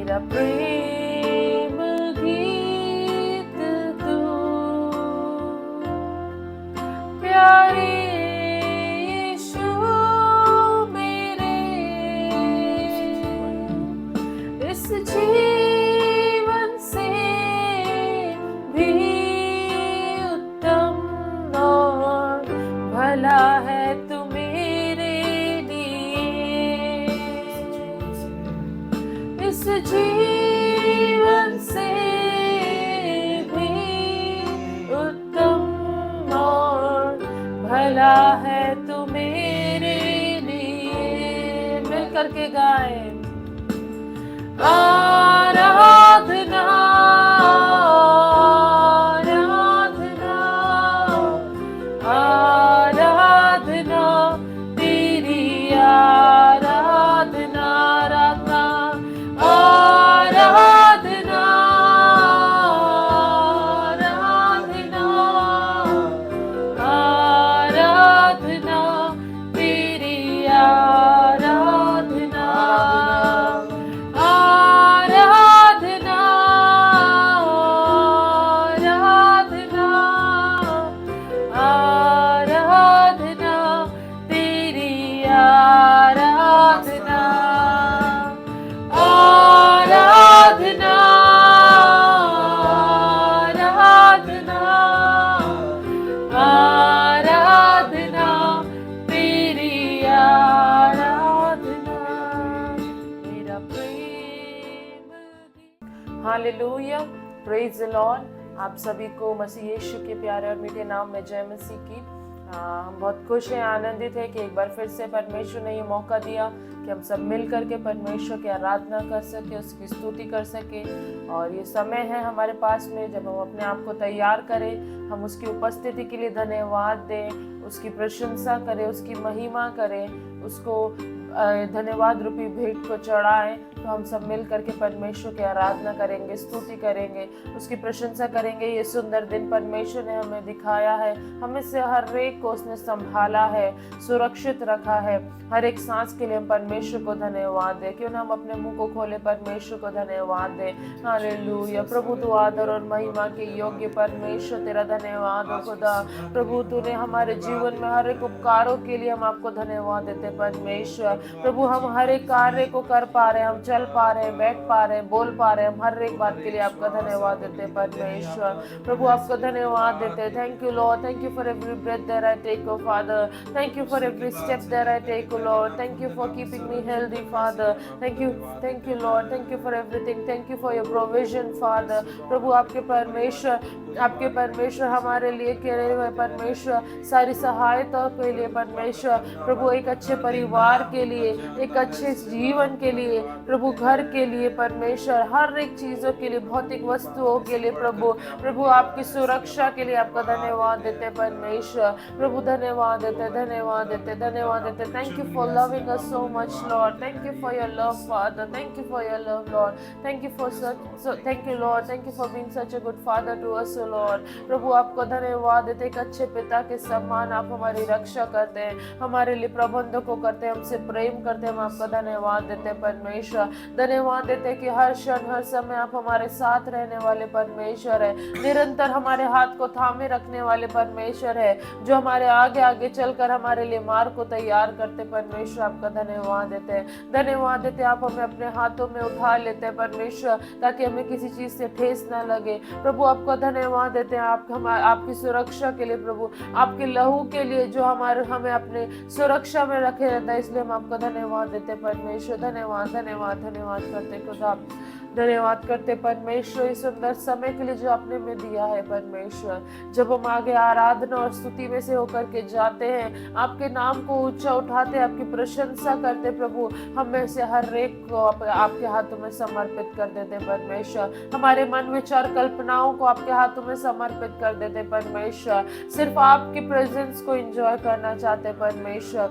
मेरा प्रेम गीत तू, प्यारे यीशु मेरे, इस जीवन से भी उत्तम और भला है तू मेरे लिए। इस जीवन से भी उत्तम और भला है तू मेरे लिए। मिल करके गाए, आराधना आराधना आराधना तेरी, आराधना आराधना आराधना आराधना आराधना तेरी, आराधना आराधना आराधना आराधना तेरी, आराधना आराधना आराधना आराधना तेरी, आराधना मेरा प्रेम। Hallelujah, praise the Lord. आप सभी को मसीह यीशु के प्यारे और मीठे नाम में जय मसीह की। हम बहुत खुश हैं, आनंदित हैं कि एक बार फिर से परमेश्वर ने ये मौका दिया कि हम सब मिल करके परमेश्वर की आराधना कर सके, उसकी स्तुति कर सके। और ये समय है हमारे पास में जब हम अपने आप को तैयार करें, हम उसकी उपस्थिति के लिए धन्यवाद दें, उसकी प्रशंसा करें, उसकी महिमा करें, उसको धन्यवाद रूपी भेंट को चढ़ाएं। तो हम सब मिल करके परमेश्वर की आराधना करेंगे, स्तुति करेंगे, उसकी प्रशंसा करेंगे। ये सुंदर दिन परमेश्वर ने हमें दिखाया है, हमें से हर एक को उसने संभाला है, सुरक्षित रखा है। हर एक सांस के लिए हम परमेश्वर को धन्यवाद दें। क्यों ना हम अपने मुंह को खोले, परमेश्वर को धन्यवाद दें। हालेलुया। प्रभु तू आदर और महिमा के योग्य, परमेश्वर तेरा धन्यवाद हो खुदा। प्रभु तूने हमारे जीवन में हर एक उपकारों के लिए हम आपको धन्यवाद देते परमेश्वर। प्रभु हम हर एक कार्य को कर पा रहे हैं, हम चल पा रहे हैं, बैठ पा रहे हैं, बोल पा रहे हैं, हम हर एक बात के लिए आपका धन्यवाद देते हैं परमेश्वर। प्रभु आपका धन्यवाद देते हैं। Thank you Lord, thank you for every breath that I take O Father, thank you for every step that I take O Lord, thank you for keeping me healthy Father, thank you Lord, thank you for everything, thank you for your provision Father. प्रभु आपके परमेश्वर हमारे लिए करे हुए परमेश्वर सारी सहायता के लिए परमेश्वर। प्रभु एक अच्छे परिवार के लिए, एक अच्छे जीवन के लिए, प्रभु घर के लिए परमेश्वर, हर एक चीजों के लिए, भौतिक वस्तुओं के लिए प्रभु आपकी सुरक्षा के लिए आपका धन्यवाद देते परमेश्वर। प्रभु धन्यवाद देते, धन्यवाद देते, धन्यवाद देते। Thank you for loving us so much Lord, thank you for your love Father, thank you for your love Lord, thank you Lord, thank you for being such a good father to us Lord. प्रभु आपको धन्यवाद देते, एक अच्छे पिता के समान आप हमारी रक्षा करते हैं, हमारे लिए प्रबंधकों करते हैं, हमसे प्रेम करते हैं। हम आपका धन्यवाद देते हैं परमेश्वर। धन्यवाद देते हैं कि हर क्षण हर समय आप हमारे साथ रहने वाले परमेश्वर है, निरंतर हमारे हाथ को थामे रखने वाले परमेश्वर है, जो हमारे आगे आगे चलकर हमारे लिए मार्ग को तैयार करते परमेश्वर। आपका धन्यवाद देते हैं, धन्यवाद देते हैं। आप हमें अपने हाथों में उठा लेते हैं परमेश्वर, ताकि हमें किसी चीज से ठेस ना लगे। प्रभु आपका धन्यवाद देते हैं आपकी सुरक्षा के लिए, प्रभु आपके लहू के लिए जो हमें अपने सुरक्षा में रखे रहता है, इसलिए हम आपका धन्यवाद देते परमेश्वर। धन्यवाद धन्यवाद धन्यवाद करते खुदा, धन्यवाद करते परमेश्वर इस सुंदर समय के लिए जो आपने में दिया है परमेश्वर। जब हम आगे आराधना और स्तुति में से होकर के जाते हैं, आपके नाम को ऊंचा उठाते, आपकी प्रशंसा करते प्रभु, हम में से हर एक को आपके हाथों में समर्पित कर देते परमेश्वर। हमारे मन विचार कल्पनाओं को आपके हाथों में समर्पित कर देते परमेश्वर। सिर्फ आपकी प्रेजेंस को एंजॉय करना चाहते परमेश्वर।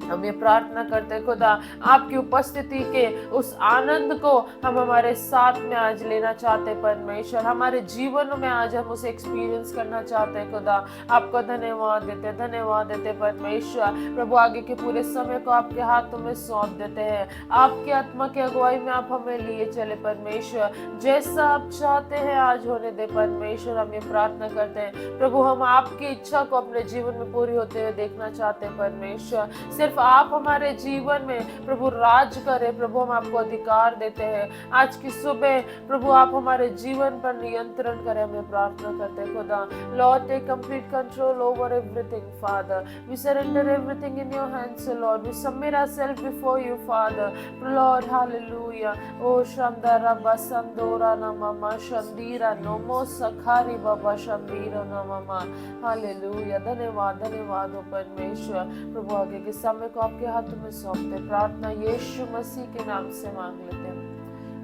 हम ये प्रार्थना करते हैं खुदा, आपकी उपस्थिति के उस आनंद को हम हमारे साथ में आज लेना चाहते हैं परमेश्वर, हमारे जीवन में आज हम उसे एक्सपीरियंस करना चाहते हैं खुदा। आपको धन्यवाद देते परमेश्वर। प्रभु आगे के पूरे समय को आपके हाथों में सौंप देते हैं, आपके आत्मा की अगुवाई में आप हमें लिए चले परमेश्वर, जैसा आप चाहते हैं आज होने दे परमेश्वर। हम ये प्रार्थना करते हैं प्रभु, हम आपकी इच्छा को अपने जीवन में पूरी होते हुए देखना चाहते हैं परमेश्वर। सिर्फ आप हमारे जीवन में प्रभु राज करें प्रभु, हम आपको अधिकार देते हैं। आज की सुबह प्रभु आप हमारे जीवन पर नियंत्रण करें, हमें प्रार्थना करते हैं खुदा। Lord take complete control over everything father, we surrender everything in your hands lord, we submit ourself before you father lord, hallelujah. ओ शंदरा बसंदोरा नममा शंदीरा नमो सखारी बाबा शंदीरा नममा, हालेलुया। धन्यवाद हो परमेश्वर। प्रभु आगे के समय को आपके हाथों में सौंपते, प्रार्थना यीशु मसीह के नाम से मांग लेते हैं,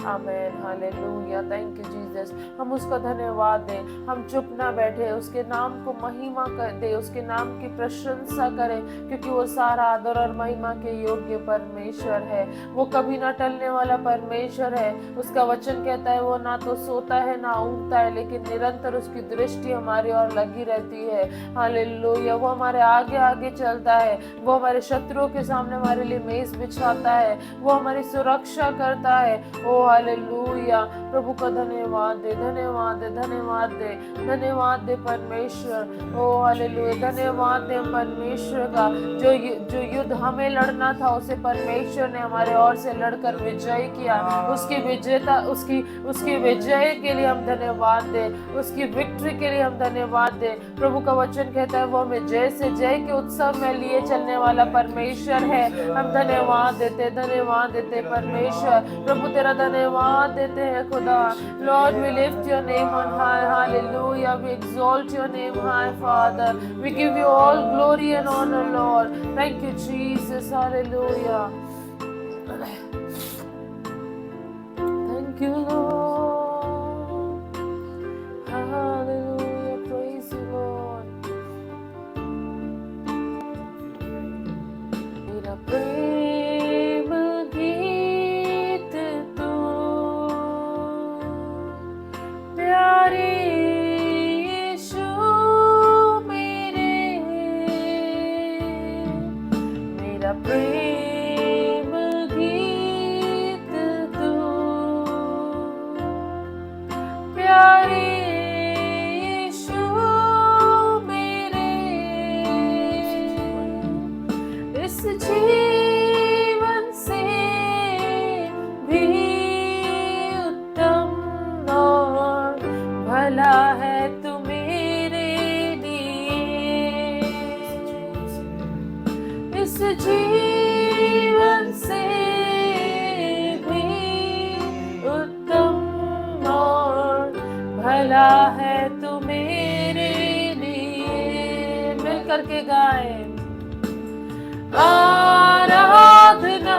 आमेन, हालेलुया। Thank you Jesus. हम उसका धन्यवाद दें, हम चुप ना बैठे, उसके नाम को महिमा कर दे, उसके नाम की प्रशंसा करें, क्योंकि वो सारा आदर और महिमा के योग्य परमेश्वर है। वो कभी ना टलने वाला परमेश्वर है। उसका वचन कहता है वो ना तो सोता है ना ऊँघता है, लेकिन निरंतर उसकी दृष्टि हमारी ओर लगी रहती है, हालेलुया। वो हमारे आगे आगे चलता है, वो हमारे शत्रुओं के सामने हमारे लिए मेज बिछाता है, वो हमारी सुरक्षा करता है। ओ हालेलुया। प्रभु का धन्यवाद दे परमेश्वर। ओ हालेलुया, धन्यवाद दे परमेश्वर का, जो युद्ध हमें लड़ना था उसे परमेश्वर ने हमारे ओर से लड़कर विजय किया। उसकी विजय के लिए हम धन्यवाद दे, उसकी विक्ट्री के लिए हम धन्यवाद दे। प्रभु का वचन कहता है वो हमें जय से जय के उत्सव में लिए चलने वाला परमेश्वर है। हम धन्यवाद देते परमेश्वर। प्रभु तेरा धन्यवाद देते हैं खुदा। Lord, we lift your name on high, hallelujah. We exalt your name high, Father. We give you all glory and honor, Lord. Thank you, Jesus, hallelujah. Thank you, Lord. Hallelujah, praise you, Lord. मेरा प्रेम गीत तू प्यारे यीशु मेरे, मेरा प्रेम गीत तू प्यारे यीशु मेरे, इस जीवन से भी उत्तम और भला है तू मेरे लिए, इस जीवन से भी उत्तम और भला है तू मेरे लिए। मिल करके गाए आराधना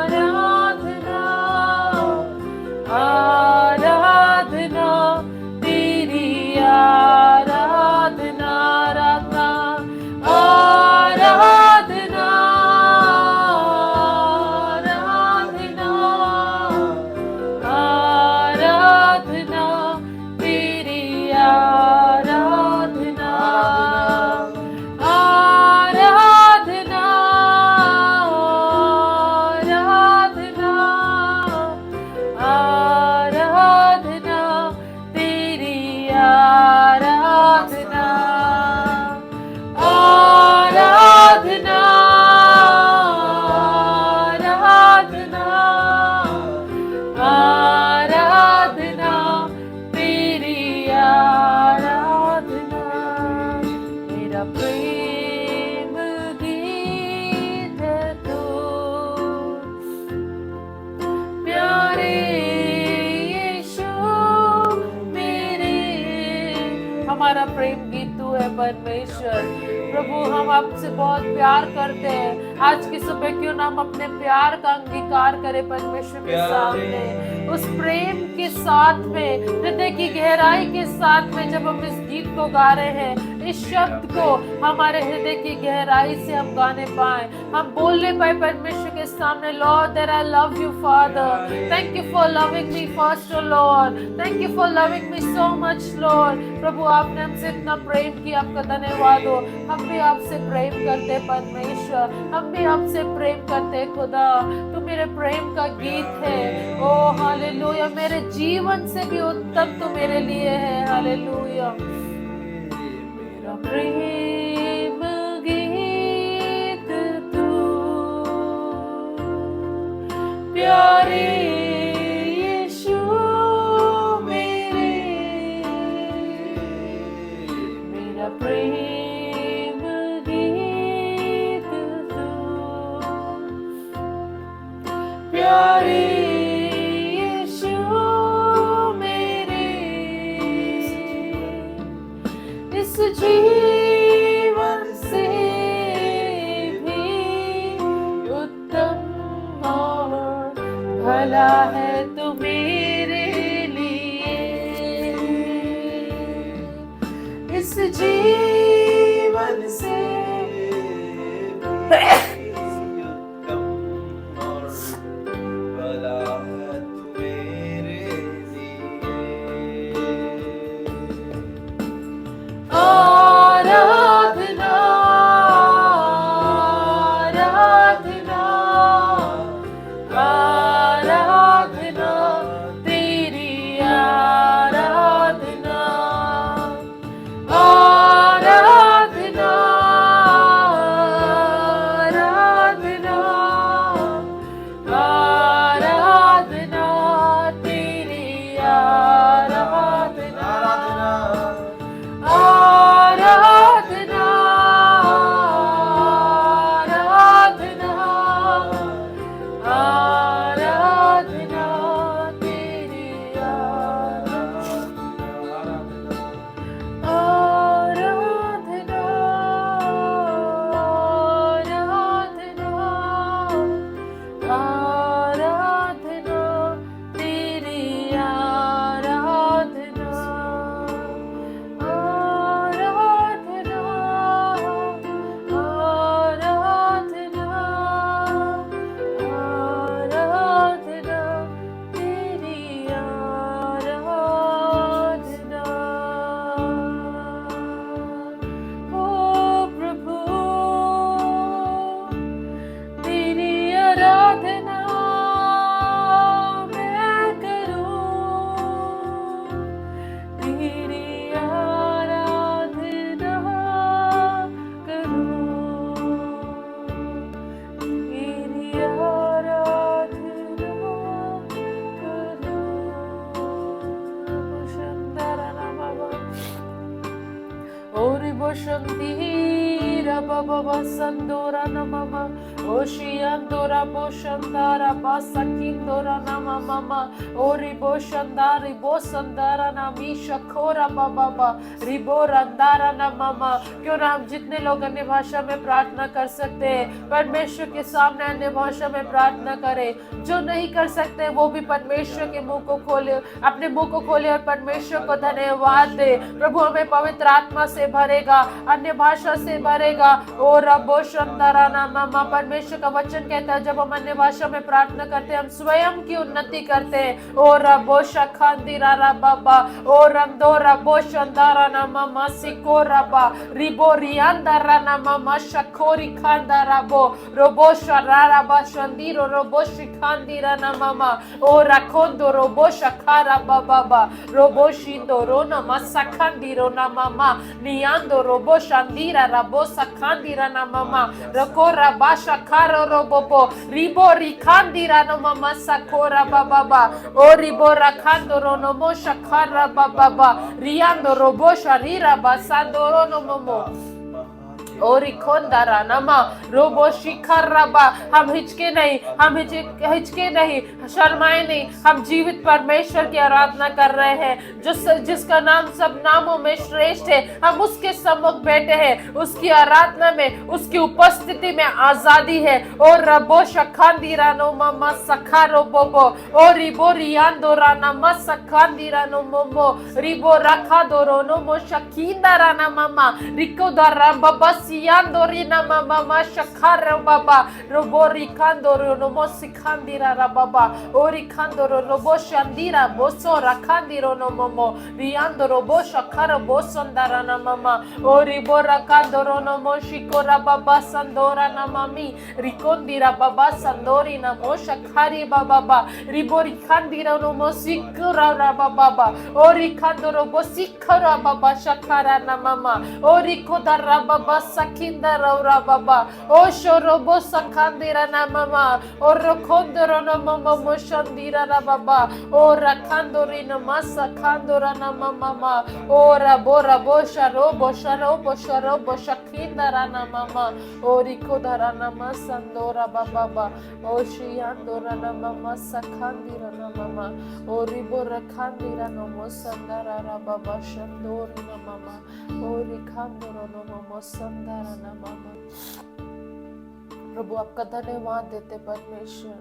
आराधना आराधना तेरी, आराधना आराधना आराधना आराधना आराधना तेरी, आराधना आराधना परमेश्वर। प्रभु हम आपसे बहुत प्यार करते हैं। आज की सुबह क्यों ना हम अपने प्यार का अंगीकार करें परमेश्वर के सामने, उस प्रेम के साथ में, हृदय की गहराई के साथ में। जब हम इस गीत को गा रहे हैं, इस शब्द को हमारे हृदय की गहराई से हम गाने पाए, हम बोलने पाए परमेश्वर के सामने, lord that I love you father, thank you for loving me first O Lord, thank you for loving me so much lord. प्रभु आपने हमसे इतना प्रेम किया, आपका धन्यवाद हो। हम भी आपसे प्रेम करते परमेश्वर, हम भी आपसे प्रेम करते खुदा। तू मेरे प्रेम का गीत है। ओ हालेलुया, मेरे जीवन से भी उत्तम तू मेरे लिए है। हालेलुया, मेरा प्रेम गीत तू, प्यारे यीशु मेरे, मेरा प्रेम गीत तू, प्यारे यीशु मेरे, इस जीवन से भी उत्तम और भला है तू मेरे लिए, इस जीवन से Shandira Baba Sandora Namama Oshiandora Boshandara Basakindora Nama Mama Ori Boshandari Bosandara Namisha Kora Baba Riborandara Namama। क्यों ना हम जितने लोग अन्य भाषा में प्रार्थना कर सकते हैं परमेश्वर के सामने अन्य भाषा में प्रार्थना करें। जो नहीं कर सकते वो भी परमेश्वर के मुंह को खोले, अपने मुंह को खोले और परमेश्वर को धन्यवाद दे। प्रभु हमें पवित्र आत्मा से भरेगा, अन्य भाषा से भरेगा। ओ रब्बो शंदरा नामा, परमेश्वर का वचन कहता है जब हम अन्य भाषा में प्रार्थना करते हैं हम स्वयं की उन्नति करते हैं। ओ रब्बो शखांदिरा रब्बा ओ रंदो रब्बो शंदरा नामा सिको रब्बा रिबो रियांदरा नामा शखोरी खांदा रब्बो रोबो शरारा बशंदिरो रोबो शिखांदिरा नामा ओ रखोंदो रोबो शखारा बाबा रोबो शिंदो नामा सखांदिरो नामा नियांदो रोबो शांदिरा रबो सखांदिरा नामा रको रबा शखारो रोबो रिबो रिखांदिरा नामा सखोरा बाबा ओ रिबो रखांदो रोनमो शखारा बाबा रियांदो रोबो शरीरा बसांदो रोनमो और इकोंदारा नमा रोबो शिखर रबा, हम हिचके नहीं, हम हिचके नहीं, शर्माए नहीं, हम जीवित परमेश्वर की आराधना कर रहे हैं जिसका नाम सब नामों में श्रेष्ठ है। हम उसके सम्मुख बैठे हैं, उसकी आराधना में, उसकी उपस्थिति में आजादी है। और रबो शखांदिरानो ममा सखारो बोबो और रिबो रियान्दो राना मा सखांदिरानो मोमो रिबो रखा दोरोनो मो शकींदा राना ममा रिको दरा बाबा सियान्दो रिना ममा शखारो बाबा रोबो रिकांदो रोनो मो सिखांदिरा रा बाबा और रिकांदो रोबो शांदिरा बोसो रखांदिरो नो मोमो रियान्दो रोबो शखारो बोसंदारा ना ममा और रिबो रखांदो रोनो मो शिकोरा बाबा संदोरा ना ममी रिकोंदिरा बाबा संदोरी ना मो शखारी बाबा रिबो रिकांदिरा नो मो सिकरा रा बाबा और रिकांदो रोबो सिकरा बाबा शखारा ना ममा और रिकोदरा बाबा सखिंदा रा बाबा ओ शोरोबो सखांदिरा ना ममा और रखोंदरो ना ममा मो शंदिरा रा बाबा और रखांदोरी ना मा सखांदोरा ना ममा और बोरा बोशरो बोशरो शखिंदा ना ममा और रिकोदरा ना मा संदोरा बाबा ओ शियांदोरा ना ममा सखांदिरा ना ममा और रिबो रखांदिरा ना मो संदरा रा बाबा शंदोरी ना ममा और रिखांदोरो ना ममा संदरा ना ममा। प्रभु आपका धन्यवाद देते परमेश्वर,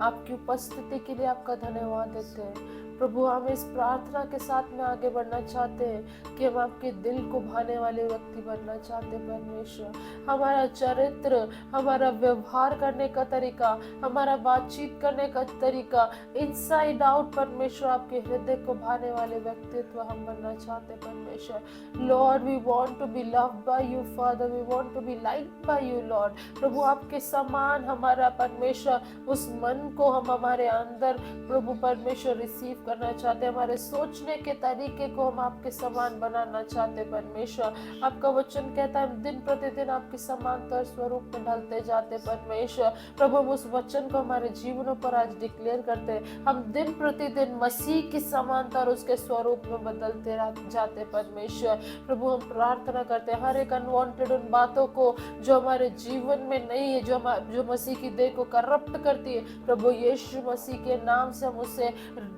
आपकी उपस्थिति के लिए आपका धन्यवाद देते हैं प्रभु। हम इस प्रार्थना के साथ में आगे बढ़ना चाहते हैं कि हम आपके दिल को भाने वाले व्यक्ति बनना चाहते हैं परमेश्वर। हमारा चरित्र, हमारा व्यवहार करने का तरीका, हमारा बातचीत करने का तरीका इनसाइड आउट परमेश्वर आपके हृदय को भाने वाले व्यक्तित्व हम बनना चाहते हैं परमेश्वर। Lord we want to be loved by you father, we want to be liked by you lord. प्रभु आपके समान हमारा परमेश्वर उस मन को हम हमारे अंदर प्रभु परमेश्वर रिसीव करना चाहते हैं। हमारे सोचने के तरीके को हम आपके समान बनाना चाहते हैं परमेश्वर। आपका वचन कहता है हम दिन प्रतिदिन आपके समांतर स्वरूप में ढलते जाते परमेश्वर। प्रभु हम उस वचन को हमारे जीवनों पर आज डिक्लेयर करते हैं। हम दिन प्रतिदिन मसीह की समांतर उसके स्वरूप में बदलते जाते परमेश्वर। प्रभु हम प्रार्थना करते हैं हर एक अनवांटेड उन बातों को जो हमारे जीवन में नहीं है, जो मसीह की देह को करप्ट करती है, प्रभु यीशु मसीह के नाम से हम उसे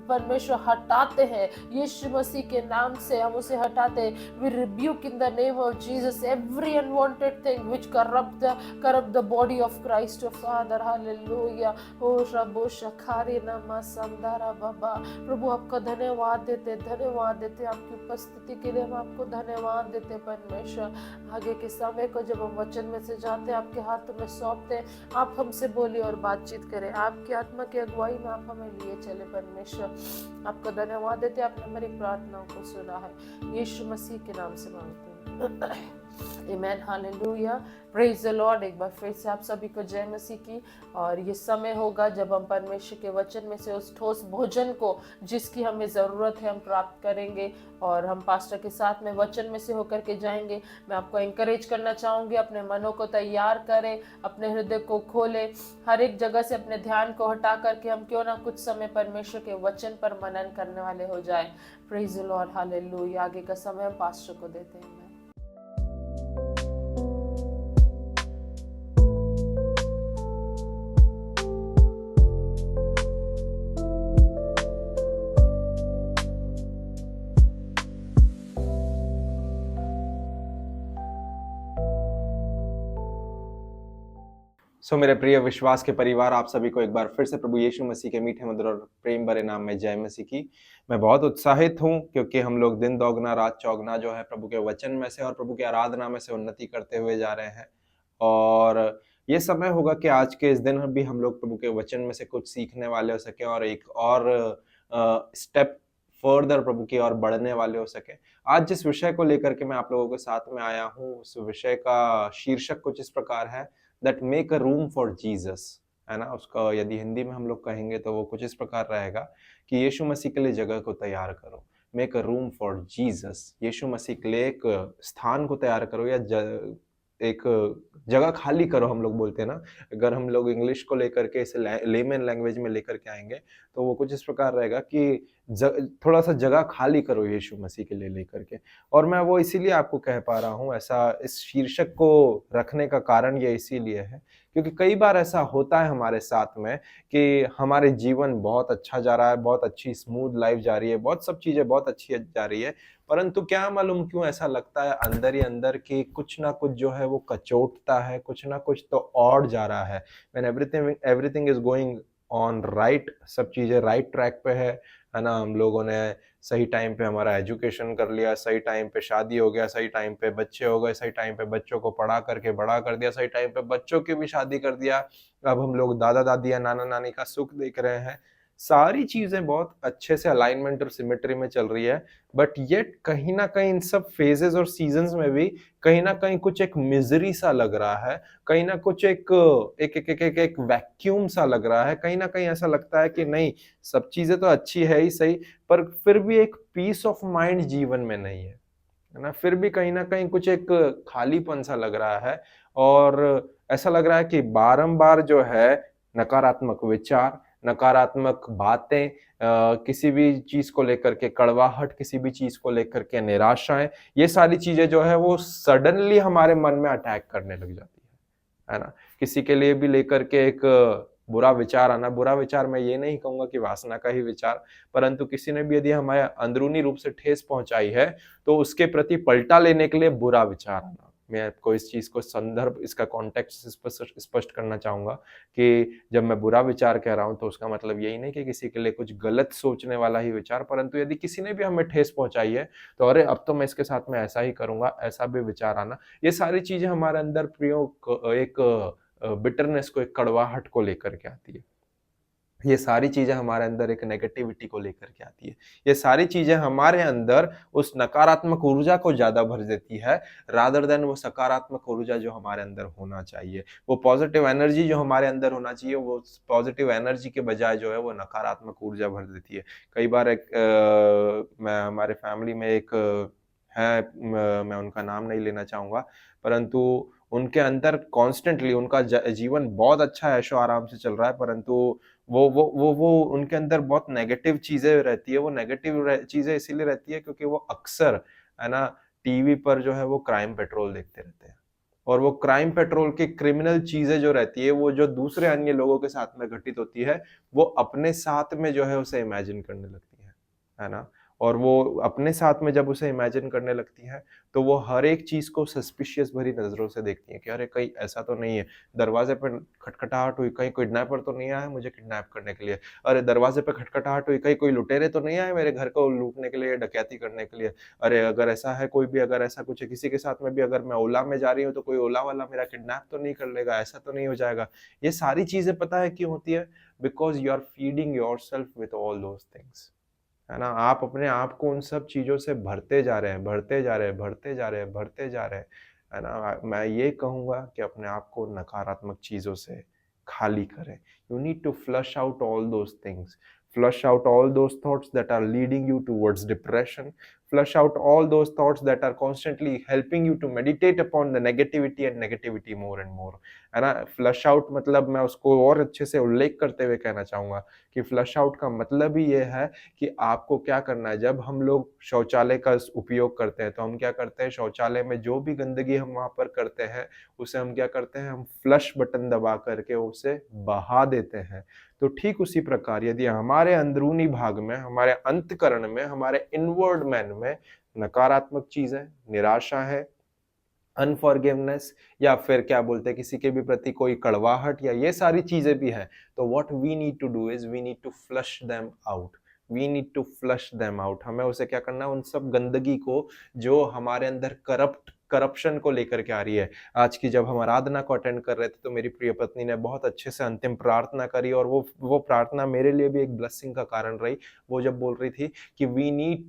परमेश्वर हटाते हैं। यीशु मसीह के नाम से हम उसे हटाते हैं। We rebuke in the name of Jesus every unwanted thing which corrupt the body of Christ, oh Father, hallelujah। ओ रबो शखारी नमा संदारा बाबा। प्रभु आपका धन्यवाद देते आपकी उपस्थिति के लिए हम आपको धन्यवाद देते परमेश्वर। आगे के समय को जब हम वचन में से जाते हैं आपके हाथों में सौंपते हैं, आप हमसे बोलिए और बातचीत करें। आपकी आत्मा की अगुवाई में आप हमें लिए चले परमेश्वर। आपको धन्यवाद देते आपने हमारी प्रार्थनाओं को सुना है, यीशु मसीह के नाम से मांगते हैं, आमेन, हालेलुया, प्रेज द लॉर्ड। एक बार फिर से आप सभी को जय मसीह की। और ये समय होगा जब हम परमेश्वर के वचन में से उस ठोस भोजन को जिसकी हमें ज़रूरत है हम प्राप्त करेंगे और हम पास्टर के साथ में वचन में से होकर के जाएंगे। मैं आपको एंकरेज करना चाहूँगी, अपने मनों को तैयार करें, अपने हृदय को खोलें, हर एक जगह से अपने ध्यान को हटा करके हम क्यों ना कुछ समय परमेश्वर के वचन पर मनन करने वाले हो जाए। Praise the Lord, hallelujah. आगे का समय हम पास्टर को देते हैं। मेरे प्रिय विश्वास के परिवार, आप सभी को एक बार फिर से प्रभु यीशु मसीह के मीठे मधुर और प्रेम भरे नाम में जय मसीह की। मैं बहुत उत्साहित हूं क्योंकि हम लोग दिन दोगुना रात चौगुना जो है प्रभु के वचन में से और प्रभु के आराधना में से उन्नति करते हुए जा रहे हैं। और ये समय होगा कि आज के इस दिन भी हम लोग प्रभु के वचन में से कुछ सीखने वाले हो सके और एक और स्टेप फर्दर प्रभु की ओर बढ़ने वाले हो सके। आज जिस विषय को लेकर के मैं आप लोगों के साथ में आया हूँ, उस विषय का शीर्षक कुछ इस प्रकार है, that make a room for Jesus, है ना। उसका यदि हिंदी में हम लोग कहेंगे तो वो कुछ इस प्रकार रहेगा कि यीशु मसीह के लिए जगह को तैयार करो। Make a room for Jesus, यीशु मसीह के लिए एक स्थान को तैयार करो या एक जगह खाली करो, हम लोग बोलते हैं ना। अगर हम लोग इंग्लिश को लेकर के इसे लेमन लैंग्वेज में लेकर के आएंगे तो वो कुछ इस प्रकार रहेगा कि थोड़ा सा जगह खाली करो यीशु मसीह के लिए लेकर के। और मैं वो इसीलिए आपको कह पा रहा हूँ, ऐसा इस शीर्षक को रखने का कारण ये इसीलिए है क्योंकि कई बार ऐसा होता है हमारे साथ में कि हमारे जीवन बहुत अच्छा जा रहा है, बहुत अच्छी स्मूथ लाइफ जा रही है, बहुत सब चीजें बहुत अच्छी जा रही है, परंतु क्या मालूम क्यों ऐसा लगता है अंदर ही अंदर कि कुछ ना कुछ जो है वो कचोटता है, कुछ ना कुछ तो और जा रहा है। When everything everything is going on right, सब चीजें राइट ट्रैक पे है ना। हम लोगों ने सही टाइम पे हमारा एजुकेशन कर लिया, सही टाइम पे शादी हो गया, सही टाइम पे बच्चे हो गए, सही टाइम पे बच्चों को पढ़ा करके बड़ा कर दिया, सही टाइम पे बच्चों की भी शादी कर दिया। अब हम लोग दादा दादी या नाना नानी का सुख देख रहे हैं। सारी चीजें बहुत अच्छे से अलाइनमेंट और सिमेट्री में चल रही है, बट येट कहीं ना कहीं इन सब फेजेस और सीजन्स में भी कहीं ना कहीं कुछ एक मिजरी सा लग रहा है, कहीं ना कुछ एक एक एक एक, एक, एक वैक्यूम सा लग रहा है। कहीं ना कहीं ऐसा लगता है कि नहीं, सब चीजें तो अच्छी है ही सही, पर फिर भी एक पीस ऑफ माइंड जीवन में नहीं है ना। फिर भी कहीं ना कहीं कुछ एक खालीपन सा लग रहा है और ऐसा लग रहा है कि बारंबार जो है नकारात्मक विचार, नकारात्मक बातें, किसी भी चीज को लेकर के कड़वाहट, किसी भी चीज को लेकर के निराशाएं, ये सारी चीजें जो है वो सडनली हमारे मन में अटैक करने लग जाती है ना। किसी के लिए भी लेकर के एक बुरा विचार आना, बुरा विचार मैं ये नहीं कहूंगा कि वासना का ही विचार, परंतु किसी ने भी यदि हमारे अंदरूनी रूप से ठेस पहुंचाई है तो उसके प्रति पलटा लेने के लिए बुरा विचार आना। मैं आपको इस चीज को संदर्भ, इसका कॉन्टेक्स्ट स्पष्ट करना चाहूंगा कि जब मैं बुरा विचार कह रहा हूं तो उसका मतलब यही नहीं कि किसी के लिए कुछ गलत सोचने वाला ही विचार, परंतु यदि किसी ने भी हमें ठेस पहुंचाई है तो अरे अब तो मैं इसके साथ में ऐसा ही करूंगा, ऐसा भी विचार आना। ये सारी चीजें हमारे अंदर प्रियो एक बिटरनेस को, एक कड़वाहट को लेकर के आती है। ये सारी चीजें हमारे अंदर एक नेगेटिविटी को लेकर के आती है। ये सारी चीजें हमारे अंदर उस नकारात्मक ऊर्जा को ज्यादा भर देती है रादर देन वो सकारात्मक ऊर्जा जो हमारे अंदर होना चाहिए, वो पॉजिटिव एनर्जी जो हमारे अंदर होना चाहिए, वो पॉजिटिव एनर्जी के बजाय जो है वो नकारात्मक ऊर्जा भर देती है। कई बार मैं हमारे फैमिली में एक है, मैं उनका नाम नहीं लेना चाहूंगा, परंतु उनके अंदर कॉन्स्टेंटली उनका जीवन बहुत अच्छा ऐशो आराम से चल रहा है, परंतु वो उनके अंदर बहुत नेगेटिव चीजें रहती है। वो नेगेटिव चीजें इसीलिए रहती है क्योंकि वो अक्सर है ना टीवी पर जो है वो क्राइम पेट्रोल देखते रहते हैं, और वो क्राइम पेट्रोल की क्रिमिनल चीजें जो रहती है, वो जो दूसरे अन्य लोगों के साथ में घटित होती है, वो अपने साथ में जो है उसे इमेजिन करने लगती है ना। और वो अपने साथ में जब उसे इमेजिन करने लगती है तो वो हर एक चीज को सस्पिशियस भरी नजरों से देखती है कि अरे कहीं ऐसा तो नहीं है, दरवाजे पे खटखटाहट हुई, कहीं किडनैपर तो नहीं आया मुझे किडनैप करने के लिए, अरे दरवाजे पे खटखटाहट हुई, कहीं कोई लुटेरे तो नहीं आए मेरे घर को लूटने के लिए, डकैती करने के लिए, अरे अगर ऐसा है कोई भी, अगर ऐसा कुछ है किसी के साथ में भी, अगर मैं ओला में जा रही हूँ तो कोई ओला वाला मेरा किडनैप तो नहीं कर लेगा, ऐसा तो नहीं हो जाएगा। ये सारी चीजें पता है क्यों होती है? Because you are feeding yourself with all those things, है ना। आप अपने आप को उन सब चीजों से भरते जा रहे हैं, भरते जा रहे हैं, भरते जा रहे हैं, भरते जा रहे हैं, है ना। मैं ये कहूंगा कि अपने आप को नकारात्मक चीजों से खाली करें। You need to flush out all those things, flush out all those thoughts that are leading you towards depression, flush out all those thoughts that are constantly helping you to meditate upon the negativity and negativity more and more, है ना। Flush out मतलब मैं उसको और अच्छे से उल्लेख करते हुए कहना चाहूंगा कि फ्लश आउट का मतलब ही ये है कि आपको क्या करना है। जब हम लोग शौचालय का उपयोग करते हैं तो हम क्या करते हैं, शौचालय में जो भी गंदगी हम वहां पर करते हैं उसे हम क्या करते हैं, हम फ्लश बटन दबा करके उसे बहा देते हैं। तो ठीक उसी प्रकार यदि हमारे अंदरूनी भाग में, हमारे अंतकरण में, हमारे इनवर्ड मैन में नकारात्मक चीजें, निराशा है, अनफॉरगिवनेस, या फिर क्या बोलते हैं किसी के भी प्रति कोई कड़वाहट, या ये सारी चीजें भी हैं, तो what we need to do is we need to flush them out, we need to flush them out. हमें उसे क्या करना है, उन सब गंदगी को जो हमारे अंदर करप्शन को लेकर के आ रही है। आज की जब हम आराधना को अटेंड कर रहे थे तो मेरी प्रिय पत्नी ने बहुत अच्छे से अंतिम प्रार्थना करी, और वो प्रार्थना मेरे लिए भी एक ब्लेसिंग का कारण रही। वो जब बोल रही थी कि we need,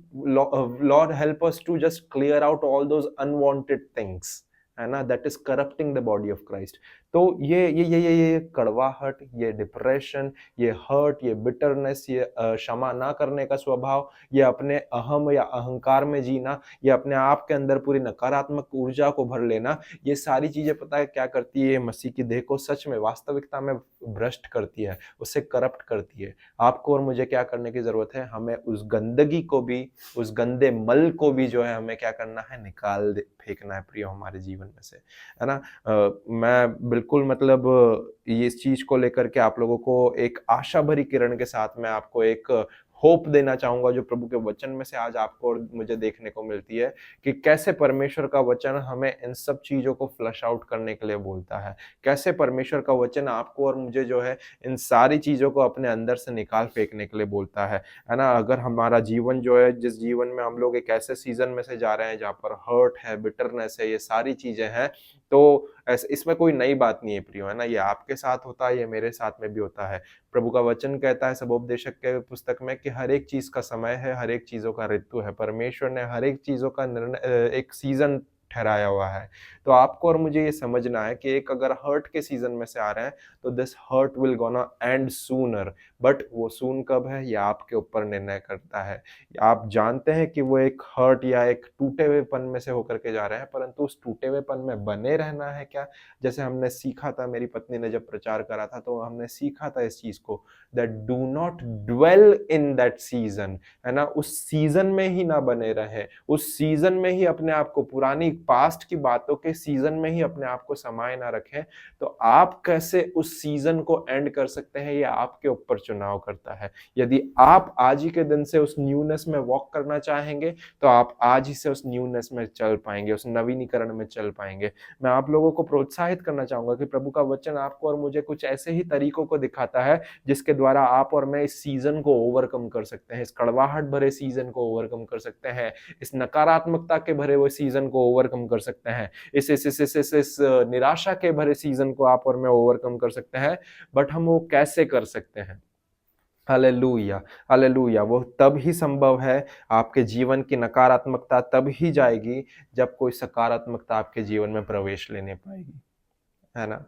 Lord help us to just clear out all those unwanted things, है ना, that is corrupting the body of Christ. तो ये कड़वाहट, ये डिप्रेशन, ये हर्ट, ये बिटरनेस, ये क्षमा ना करने का स्वभाव, ये अपने अहम या अहंकार में जीना, ये अपने आप के अंदर पूरी नकारात्मक ऊर्जा को भर लेना, ये सारी चीजें पता है क्या करती है? ये मसीह की देह को सच में वास्तविकता में भ्रष्ट करती है, उसे करप्ट करती है। आपको और मुझे क्या करने की जरूरत है? हमें उस गंदगी को भी, उस गंदे मल को भी जो है हमें क्या करना है? फेंकना है प्रियो हमारे जीवन में से, है ना। मैं बिल्कुल मतलब ये इस चीज को लेकर के आप लोगों को एक आशा भरी किरण के साथ मैं आपको एक होप देना चाहूंगा, जो प्रभु के वचन में से आज आपको और मुझे देखने को मिलती है, कि कैसे परमेश्वर का वचन हमें इन सब चीजों को फ्लश आउट करने के लिए बोलता है। कैसे परमेश्वर का वचन आपको और मुझे जो है इन सारी चीजों को अपने अंदर से निकाल फेंकने के लिए बोलता है ना। अगर हमारा जीवन जो है, जिस जीवन में हम लोग एक ऐसे सीजन में से जा रहे हैं जहाँ पर हर्ट है, बिटरनेस है, ये सारी चीजें हैं, तो ऐसे इसमें कोई नई बात नहीं है प्रियो, है ना। ये आपके साथ होता है, ये मेरे साथ में भी होता है। प्रभु का वचन कहता है सबोपदेशक के पुस्तक में कि हर एक चीज का समय है, हर एक चीजों का ऋतु है। परमेश्वर ने हर एक चीजों का निर्णय एक सीजन ठहराया हुआ है। तो आपको और मुझे ये समझना है कि एक अगर हर्ट के सीजन में से आ रहे हैं तो this hurt will gonna end sooner, but वो सून कब है ये आपके ऊपर निर्णय करता है। आप जानते हैं कि वो एक हर्ट या एक टूटे हुएपन में से होकर के जा रहे हैं, परंतु उस टूटे हुएपन में बने रहना है क्या? जैसे हमने सीखा था, मेरी पत्नी ने जब प्रचार करा था तो हमने सीखा था इस चीज को, that do not dwell in that season, है ना। उस सीजन में ही ना बने रहे, उस सीजन में ही अपने आप को, पुरानी पास्ट की बातों के सीजन में ही अपने आप को समाये ना रखें। तो आप कैसे उस सीजन को एंड कर सकते हैं, ये आपके ऊपर चुनाव करता है। यदि आप आज ही के दिन से उस न्यूनेस में वॉक करना चाहेंगे तो आप आज ही से उस न्यूनेस में चल पाएंगे, उस नवीनीकरण में चल पाएंगे। मैं आप लोगों को प्रोत्साहित करना चाहूंगा कि प्रभु का वचन आपको और मुझे कुछ ऐसे ही तरीकों को दिखाता है जिसके द्वारा आप और मैं इस सीजन को ओवरकम कर सकते हैं, इस कड़वाहट भरे सीजन को ओवरकम कर सकते हैं, इस नकारात्मकता के भरे हुए सीजन को ओवरकम कर सकते हैं, इस निराशा के भरे सीजन को आप और मैं ओवरकम कर सकते हैं। बट हम वो कैसे कर सकते हैं? Hallelujah, hallelujah. वो तब ही संभव है, आपके जीवन की नकारात्मकता तब ही जाएगी जब कोई सकारात्मकता आपके जीवन में प्रवेश लेने पाएगी, है ना।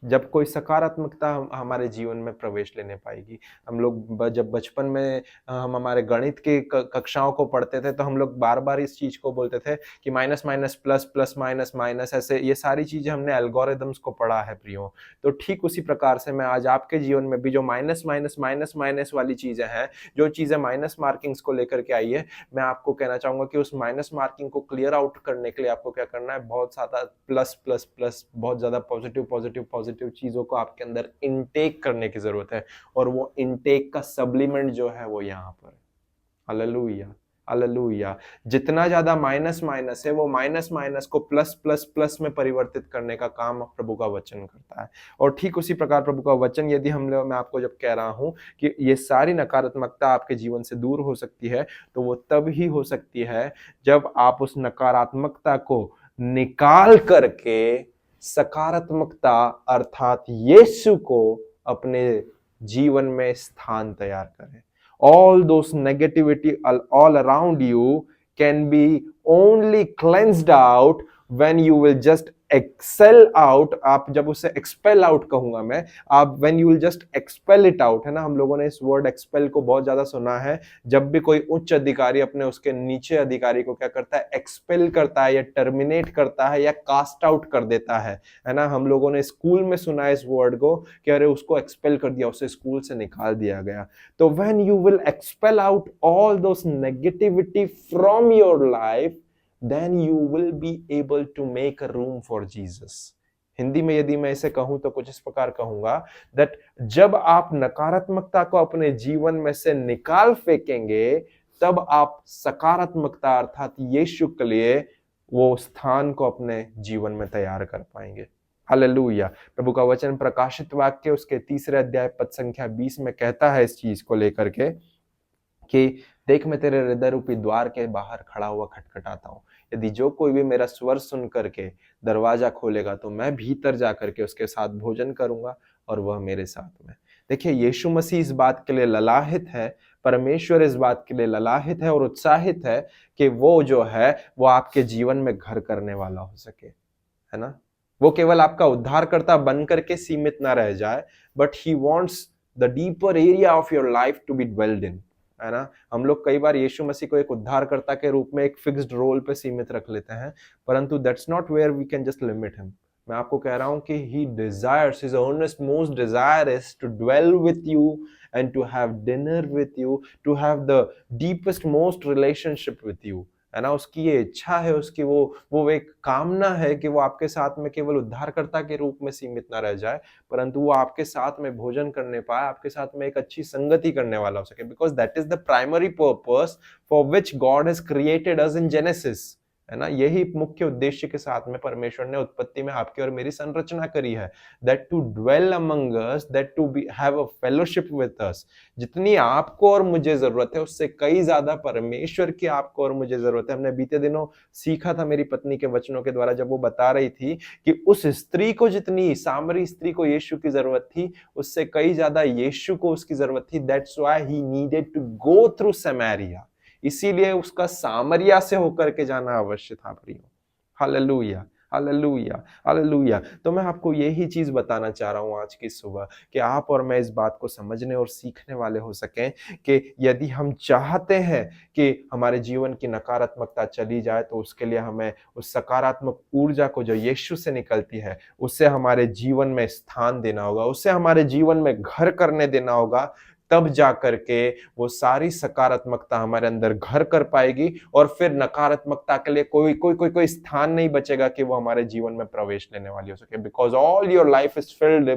जब कोई सकारात्मकता हमारे जीवन में प्रवेश लेने पाएगी। हम लोग जब बचपन में हम हमारे गणित की कक्षाओं को पढ़ते थे तो हम लोग बार बार इस चीज को बोलते थे कि minus minus plus, plus minus minus, ऐसे ये सारी चीजें हमने एल्गोरिदम्स को पढ़ा है प्रियो। तो ठीक उसी प्रकार से मैं आज आपके जीवन में भी जो माइनस माइनस माइनस माइनस वाली चीजें हैं, जो चीजें माइनस मार्किंग्स को लेकर के आई है, मैं आपको कहना चाहूंगा कि उस माइनस मार्किंग को क्लियर आउट करने के लिए आपको क्या करना है? बहुत ज्यादा प्लस प्लस प्लस, बहुत ज्यादा पॉजिटिव पॉजिटिव पॉजिटिव चीजों को आपके अंदर इनटेक करने की जरूरत है। और वो इनटेक का सप्लीमेंट जो है वो यहाँ पर है। Hallelujah, hallelujah. जितना ज्यादा माइनस माइनस है, वो माइनस माइनस को प्लस प्लस प्लस में परिवर्तित करने का काम प्रभु का वचन करता है। और ठीक उसी प्रकार प्रभु का वचन, यदि मैं आपको जब कह रहा हूं कि ये सारी नकारात्मकता आपके जीवन से दूर हो सकती है, तो वो तब ही हो सकती है जब आप उस नकारात्मकता को निकाल करके सकारात्मकता अर्थात यीशु को अपने जीवन में स्थान तैयार करें। All those negativity all around you can be only cleansed out when you will just expel out। आप जब उसे expel out कहूंगा मैं, आप when you will just expel it out, है ना। हम लोगों ने इस वर्ड expel को बहुत ज्यादा सुना है। जब भी कोई उच्च अधिकारी अपने उसके नीचे अधिकारी को क्या करता है? expel करता है, या terminate करता है, या cast out कर देता है ना। हम लोगों ने स्कूल में सुना है इस वर्ड को कि अरे उसको expel कर दिया, उसे स्कूल से निकाल दिया गया। तो when you will expel out all those negativity from your life, then you will be able to make a room for Jesus। Hindi में यदि मैं इसे कहूं तो कुछ इस प्रकार कहूंगा, that जब आप नकारात्मकता को अपने जीवन में से निकाल फेंकेंगे, तब आप सकारात्मकता अर्थात यीशु के लिए वो स्थान को अपने जीवन में तैयार कर पाएंगे। हालेलुया। प्रभु का वचन प्रकाशित वाक्य उसके 3 अध्याय पद संख्या 20 में कहता है इस चीज को लेकर के कि देख, मैं तेरे हृदय रूपी द्वार के बाहर खड़ा हुआ खटखटाता हूं। यदि जो कोई भी मेरा स्वर सुन करके दरवाजा खोलेगा तो मैं भीतर जा करके उसके साथ भोजन करूंगा और वह मेरे साथ में। देखिए, यीशु मसीह इस बात के लिए ललाहित है, परमेश्वर इस बात के लिए ललाहित है और उत्साहित है कि वो जो है वो आपके जीवन में घर करने वाला हो सके, है ना। वो केवल आपका उद्धारकर्ता बन करके सीमित ना रह जाए, but he wants the deeper area of your life to be dwelled in, है ना। हम लोग कई बार यीशु मसीह को एक उद्धारकर्ता के रूप में एक फिक्स्ड रोल पे सीमित रख लेते हैं, परंतु that's not where we can just limit him. मैं आपको कह रहा हूं कि he desires, his earnest most desire is to dwell with you and to have dinner with you, to have the deepest most relationship with you, है ना। उसकी ये इच्छा है, उसकी वो एक कामना है कि वो आपके साथ में केवल उद्धारकर्ता के रूप में सीमित ना रह जाए, परंतु वो आपके साथ में भोजन करने पाए, आपके साथ में एक अच्छी संगति करने वाला हो सके, because that is the primary purpose for which God has created us in genesis, है ना। यही मुख्य उद्देश्य के साथ में परमेश्वर ने उत्पत्ति में आपकी और मेरी संरचना करी है, that to dwell among us, that to be have a fellowship with us. जितनी आपको और मुझे जरूरत है उससे कई ज्यादा परमेश्वर की आपको और मुझे जरूरत है। हमने बीते दिनों सीखा था मेरी पत्नी के वचनों के द्वारा, जब वो बता रही थी कि उस स्त्री को, जितनी सामरी स्त्री को यीशु की जरूरत थी, उससे कई ज्यादा यीशु को उसकी जरूरत थी। That's why he needed to go through Samaria, इसीलिए उसका सामरिया से होकर के जाना अवश्य था प्रियो। Hallelujah, hallelujah, hallelujah. तो मैं आपको यही चीज बताना चाह रहा हूं आज की सुबह, कि आप और मैं इस बात को समझने और सीखने वाले हो सकें कि यदि हम चाहते हैं कि हमारे जीवन की नकारात्मकता चली जाए, तो उसके लिए हमें उस सकारात्मक ऊर्जा को जो यीशु से निकलती है, उससे हमारे जीवन में स्थान देना होगा, उससे हमारे जीवन में घर करने देना होगा। तब जाकर के वो सारी सकारात्मकता हमारे अंदर घर कर पाएगी, और फिर नकारात्मकता के लिए कोई स्थान नहीं बचेगा कि वो हमारे जीवन में प्रवेश लेने वाली हो सके, because all your life is filled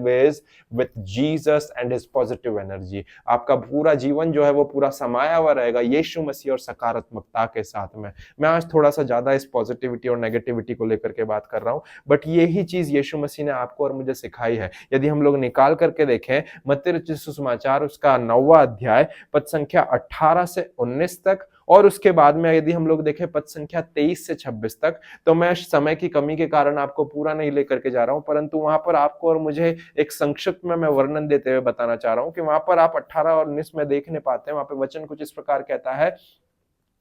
with Jesus and his positive energy. आपका पूरा जीवन जो है वो पूरा समाया हुआ रहेगा यीशु मसीह और सकारात्मकता के साथ में। मैं आज थोड़ा सा ज्यादा इस पॉजिटिविटी और नेगेटिविटी को लेकर के बात कर रहा हूं, बट यही चीज यीशु मसीह ने आपको और मुझे सिखाई है। यदि हम लोग निकाल करके देखें मत्ती रचित सुसमाचार उसका 9वां अध्याय पद संख्या 18 से 19 तक, और उसके बाद में यदि हम लोग देखें पद संख्या 23 से 26 तक, तो मैं समय की कमी के कारण आपको पूरा नहीं लेकर के जा रहा हूं, परंतु वहां पर आपको और मुझे एक संक्षिप्त में मैं वर्णन देते हुए बताना चाह रहा हूं कि वहां पर आप 18 और 19 में देखने पाते हैं। वहां पे वचन कुछ इस प्रकार कहता है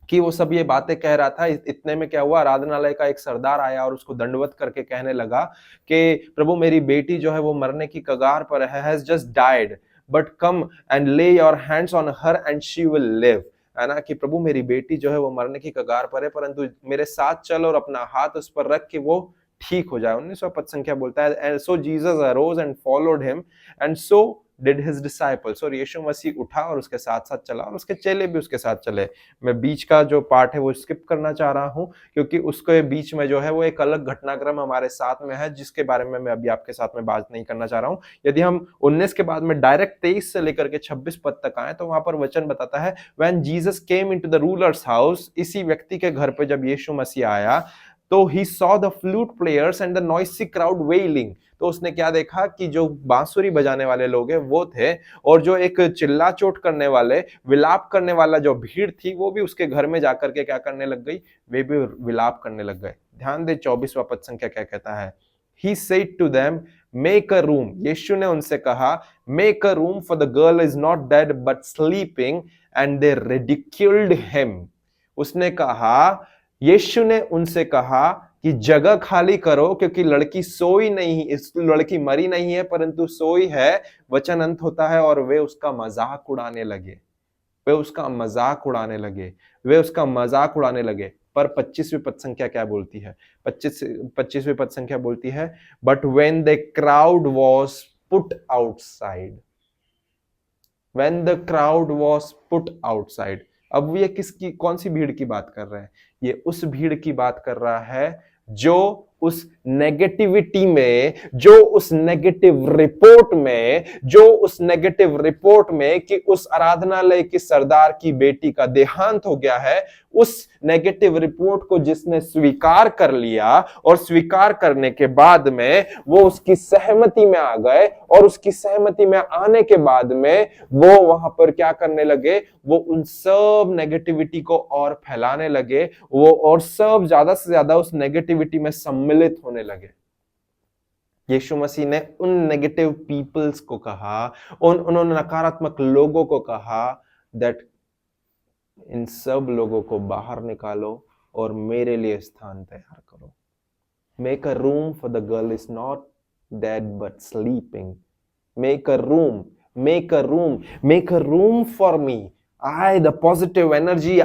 कि वो सब ये बातें कह रहा था, इतने में क्या हुआ, आराधनालय का एक सरदार आया और उसको दंडवत करके कहने लगा कि प्रभु मेरी बेटी जो है वो मरने की कगार पर है, has just died, but come and lay your hands on her and she will live, है ना। कि प्रभु मेरी बेटी जो है वो मरने की कगार पर है, परंतु मेरे साथ चल और अपना हाथ उस पर रख के वो ठीक हो जाए। 19वां पद संख्या बोलता है, and so Jesus arose and followed him and so did his disciples. और यीशु मसीह उठा और उसके साथ साथ चला, और उसके चेले भी उसके साथ चले। मैं बीच का जो पार्ट है वो स्किप करना चाह रहा हूं, क्योंकि उसके बीच में जो है वो एक अलग घटनाक्रम हमारे साथ में है, जिसके बारे में मैं अभी आपके साथ में बात नहीं करना चाह रहा हूं। यदि हम 19 के बाद में डायरेक्ट 23 से लेकर के 26 पद तक आए, तो वहां पर वचन बताता है, when Jesus came into the rulers house, इसी व्यक्ति के घर पे जब यीशु मसीह आया, तो he saw the flute players and the noisy crowd wailing. तो उसने क्या देखा कि जो बांसुरी बजाने वाले लोग हैं वो थे, और जो एक चिल्ला चोट करने वाले, विलाप करने वाला जो भीड़ थी, वो भी उसके घर में जाकर के क्या करने लग गई, वे भी विलाप करने लग गए। ध्यान दे 24वां पद संख्या क्या कहता है, He said to them, make a room. यीशु ने उनसे कहा, make a room for the girl is not dead but sleeping, and they ridiculed him. उसने कहा, यीशु ने उनसे कहा कि जगह खाली करो, क्योंकि लड़की सोई नहीं, इस लड़की मरी नहीं है परंतु सोई है। वचन अंत होता है, और वे उसका मजाक उड़ाने लगे, वे उसका मजाक उड़ाने लगे, वे उसका मजाक उड़ाने लगे। पर 25वीं पद संख्या क्या बोलती है, 25वीं पद संख्या बोलती है, but when the crowd was put outside, when the crowd was put outside. अब ये किसकी, कौन सी भीड़ की बात कर रहे हैं, ये उस भीड़ की बात कर रहा है जो उस नेगेटिविटी में, जो उस नेगेटिव रिपोर्ट में, जो उस नेगेटिव रिपोर्ट में कि उस आराधनालय की सरदार की बेटी का देहांत हो गया है, उस नेगेटिव रिपोर्ट को जिसने स्वीकार कर लिया, और स्वीकार करने के बाद में वो उसकी सहमति में आ गए, और उसकी सहमति में आने के बाद में वो वहां पर क्या करने लगे, वो उन सब नेगेटिविटी को और फैलाने लगे, वो और सब ज्यादा से ज्यादा उस नेगेटिविटी में सम्मिलित होने लगे। यीशु मसीह ने उन नेगेटिव पीपल्स को कहा, उन नकारात्मक लोगों को कहा, दैट इन सब लोगों को बाहर निकालो और मेरे लिए स्थान तैयार करो। Make a room, for the girl is not dead but sleeping. Make a room, make a room, make a room for me. I, the positive energy,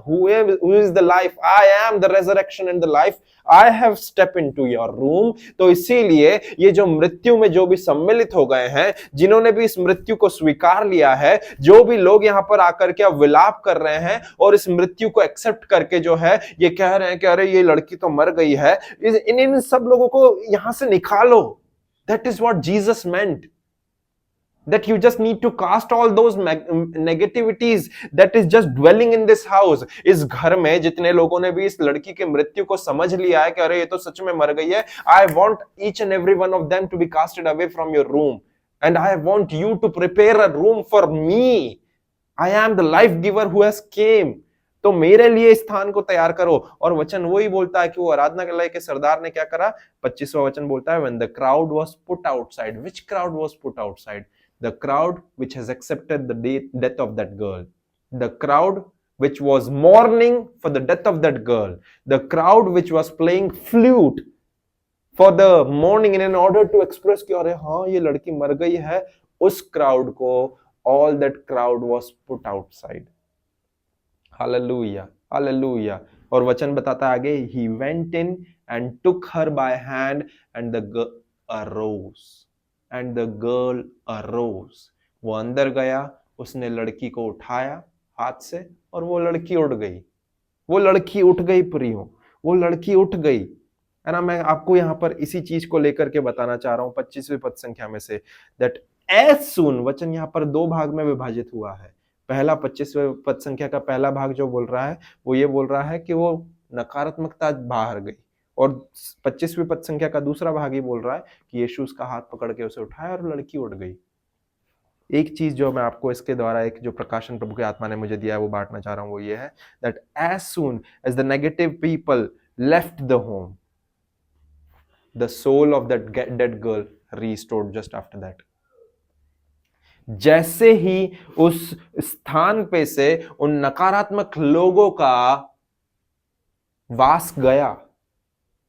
who is the life, I am the resurrection and the life. I have stepped into your room. तो इसीलिए ये जो मृत्यु में जो भी सम्मिलित हो गए हैं, जिन्होंने भी इस मृत्यु को स्वीकार लिया है, जो भी लोग यहाँ पर आकर के अब विलाप कर रहे हैं और इस मृत्यु को एक्सेप्ट करके जो है ये कह रहे हैं कि अरे ये लड़की तो मर गई है, इन सब लोगों को यहां से निकालो. That is what Jesus meant. That you just need to cast all those negativities that is just dwelling in this house. इस घर में जितने लोगों ने भी इस लड़की की मृत्यु को समझ लिया है कि अरे ये तो सच में मर गई है, I want each and every one of them to be casted away from your room, and I want you to prepare a room for me. I am the life giver who has came. तो मेरे लिए स्थान को तैयार करो. और वचन वही बोलता है कि वो आराधना के के सरदार ने क्या करा. 25वां वचन बोलता है, when the crowd was put outside. Which crowd was put outside? The crowd which has accepted the death of that girl. The crowd which was mourning for the death of that girl. The crowd which was playing flute for the mourning in order to express कि अरे हाँ ये लड़की मर गई है. उस crowd को, all that crowd was put outside. Hallelujah, hallelujah. और वचन बताता है आगे, he went in and took her by hand and the girl arose. And the girl arose. वो अंदर गया, उसने लड़की को उठाया हाथ से और वो लड़की उठ गई. वो लड़की उठ गई प्रियो, वो लड़की उठ गई. है ना. मैं आपको यहाँ पर इसी चीज को लेकर के बताना चाह रहा हूं 25वीं पद संख्या में से, that as soon, वचन यहाँ पर दो भाग में विभाजित हुआ है. पहला 25वें पद संख्या का पहला भाग जो बोल रहा है वो ये बोल रहा है कि वो नकारात्मकता बाहर गई, और 25वीं पद संख्या का दूसरा भाग ही बोल रहा है कि यीशु उसका हाथ पकड़ के उसे उठाया और लड़की उठ गई. एक चीज जो मैं आपको इसके द्वारा, एक जो प्रकाशन प्रभु की आत्मा ने मुझे दिया है वो बांटना चाह रहा हूं, वो ये है that as soon as the negative people left the home, the soul of that dead girl restored just after that. जैसे ही उस स्थान पे से उन नकारात्मक लोगों का वास गया,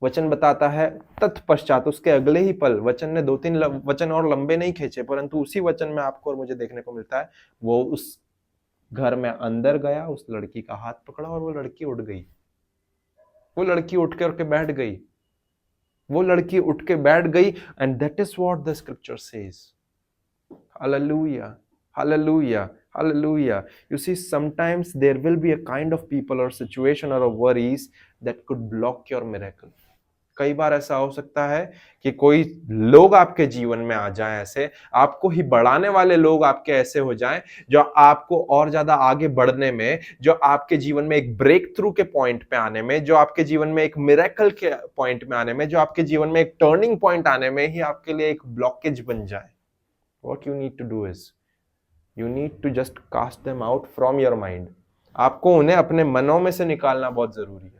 वचन बताता है तत्पश्चात, उसके अगले ही पल, वचन ने 2-3 वचन और लंबे नहीं खींचे, परंतु उसी वचन में आपको और मुझे देखने को मिलता है वो उस घर में अंदर गया, उस लड़की का हाथ पकड़ा और वो लड़की उठ गई. वो लड़की उठ के बैठ गई. वो लड़की उठ के बैठ गई. And that is what the scripture says. Hallelujah, hallelujah, hallelujah. You see, sometimes there will be a kind of people or situation or worries that could block your miracle. कई बार ऐसा हो सकता है कि कोई लोग आपके जीवन में आ जाएं, ऐसे आपको ही बढ़ाने वाले लोग आपके ऐसे हो जाएं जो आपको और ज्यादा आगे बढ़ने में, जो आपके जीवन में एक ब्रेक थ्रू के पॉइंट पे आने में, जो आपके जीवन में एक मिरेकल के पॉइंट में आने में, जो आपके जीवन में एक टर्निंग पॉइंट आने में ही आपके लिए एक ब्लॉकेज बन जाए. What you need to do is, you need to just cast them out from your mind. आपको उन्हें अपने मनों में से निकालना बहुत जरूरी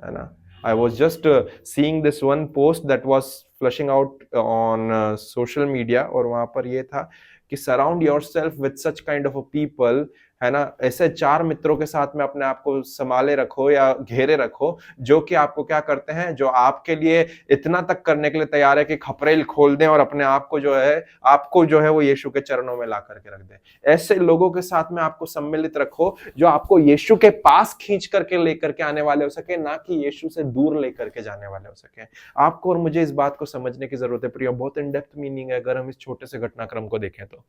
है ना. I was just seeing this one post that was flushing out on social media, और वहां पर ये था कि surround yourself with such kind of a people, है ना. ऐसे 4 मित्रों के साथ में अपने आप को संभाले रखो या घेरे रखो, जो कि आपको क्या करते हैं, जो आपके लिए इतना तक करने के लिए तैयार है कि खपरेल खोल दें और अपने आप को जो है वो यीशु के चरणों में ला करके रख दें. ऐसे लोगों के साथ में आपको सम्मिलित रखो जो आपको यीशु के पास खींच करके लेकर के आने वाले हो सके, ना कि यीशु से दूर लेकर के जाने वाले हो सके. आपको और मुझे इस बात को समझने की जरूरत है प्रियो. बहुत इन डेप्थ मीनिंग है अगर हम इस छोटे से घटनाक्रम को देखें तो.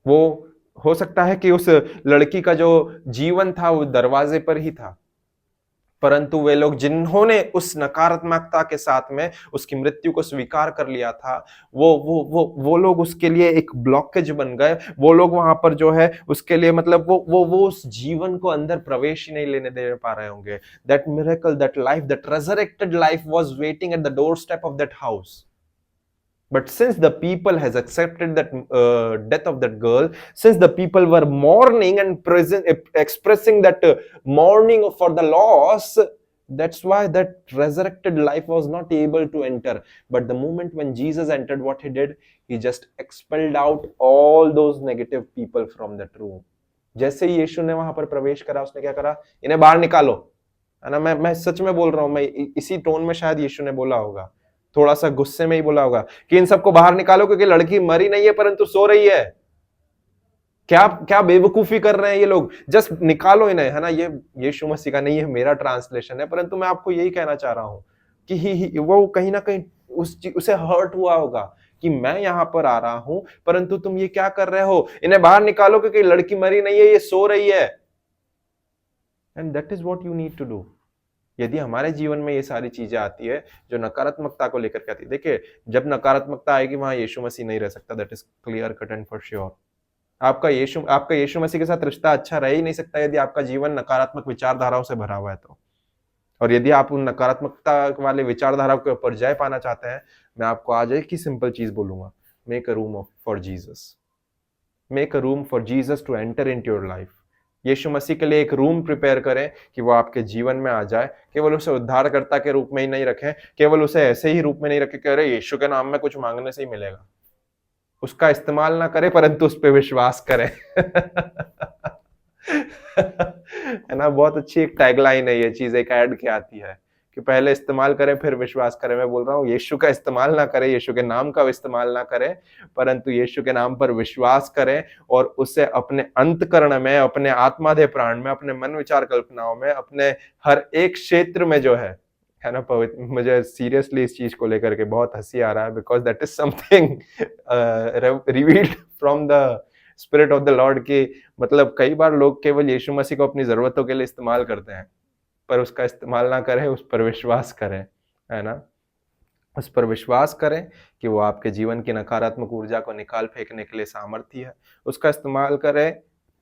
वो हो सकता है कि उस लड़की का जो जीवन था वो दरवाजे पर ही था, परंतु वे लोग जिन्होंने उस नकारात्मकता के साथ में उसकी मृत्यु को स्वीकार कर लिया था, वो लोग उसके लिए एक ब्लॉकेज बन गए. वो लोग वहां पर जो है उसके लिए मतलब वो उस जीवन को अंदर प्रवेश ही नहीं लेने दे पा रहे होंगे. That miracle, that life, that resurrected life was waiting at the door step of that house. But since the people has accepted that death of that girl, since the people were mourning and expressing that mourning for the loss, that's why that resurrected life was not able to enter. But the moment when Jesus entered, what he did, he just expelled out all those negative people from that room. जैसे ही यीशु ने वहां पर प्रवेश करा, उसने क्या करा, इन्हें बाहर निकालो. है ना। मैं सच में बोल रहा हूँ, मैं इसी टोन में शायद यीशु ने बोला होगा, थोड़ा सा गुस्से में ही बोला होगा कि इन सबको बाहर निकालो क्योंकि लड़की मरी नहीं है परंतु सो रही है। क्या क्या बेवकूफी कर रहे हैं ये लोग, जस्ट निकालो इन्हें, है ना। ये यीशु मसीह का नहीं है, मेरा ट्रांसलेशन है, परंतु मैं आपको यही कहना चाह रहा हूं कि वो कहीं ना कहीं उसे हर्ट हुआ होगा कि मैं यहां पर आ रहा हूं परंतु तुम ये क्या कर रहे हो, इन्हें बाहर निकालो क्योंकि लड़की मरी नहीं है, ये सो रही है। And that is what you need to do. यदि हमारे जीवन में ये सारी चीजें आती है जो नकारात्मकता को लेकर के आती है, देखिए जब नकारात्मकता आएगी वहां यीशु मसीह नहीं रह सकता, that is clear cut and for sure. आपका यीशु मसीह के साथ रिश्ता अच्छा रह ही नहीं सकता यदि आपका जीवन नकारात्मक विचारधाराओं से भरा हुआ है तो। और यदि आप उन नकारात्मकता वाले विचारधारा के ऊपर जय पाना चाहते हैं, मैं आपको आज एक ही सिंपल चीज बोलूंगा, make a room for Jesus. Make a room for Jesus to enter into your life. यीशु मसीह के लिए एक रूम प्रिपेयर करें कि वो आपके जीवन में आ जाए। केवल उसे उद्धारकर्ता के रूप में ही नहीं रखें, केवल उसे ऐसे ही रूप में नहीं रखें कि अरे यीशु के नाम में कुछ मांगने से ही मिलेगा। उसका इस्तेमाल ना करें परंतु उस पर विश्वास करें। है ना, बहुत अच्छी एक टैगलाइन है, ये चीज एक ऐड के आती है कि पहले इस्तेमाल करें फिर विश्वास करें। मैं बोल रहा हूँ यीशु का इस्तेमाल ना करें, यीशु के नाम का इस्तेमाल ना करें, परंतु यीशु के नाम पर विश्वास करें और उसे अपने अंतकरण में, अपने आत्माधे प्राण में, अपने मन विचार कल्पनाओं में, अपने हर एक क्षेत्र में जो है ना पवित्र। मुझे सीरियसली इस चीज को लेकर के बहुत हंसी आ रहा है because that is something revealed from the spirit of the Lord की। मतलब कई बार लोग केवल यीशु मसीह को अपनी जरूरतों के लिए इस्तेमाल करते हैं, पर उसका इस्तेमाल ना करें, उस पर विश्वास करें, है ना। उस पर विश्वास करें कि वो आपके जीवन की नकारात्मक ऊर्जा को निकाल फेंकने के लिए सामर्थ्य है। उसका इस्तेमाल करें